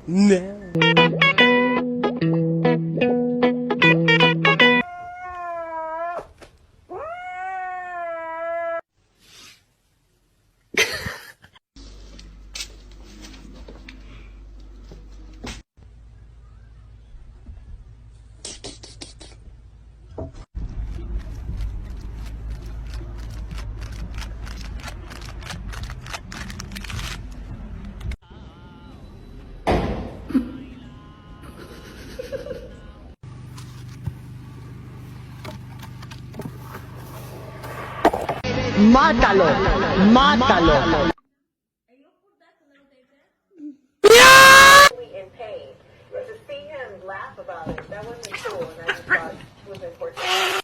Ne? Mátalo, mátalo. In pain. To see him laugh about it, that wasn't cool, and I just thought it was important.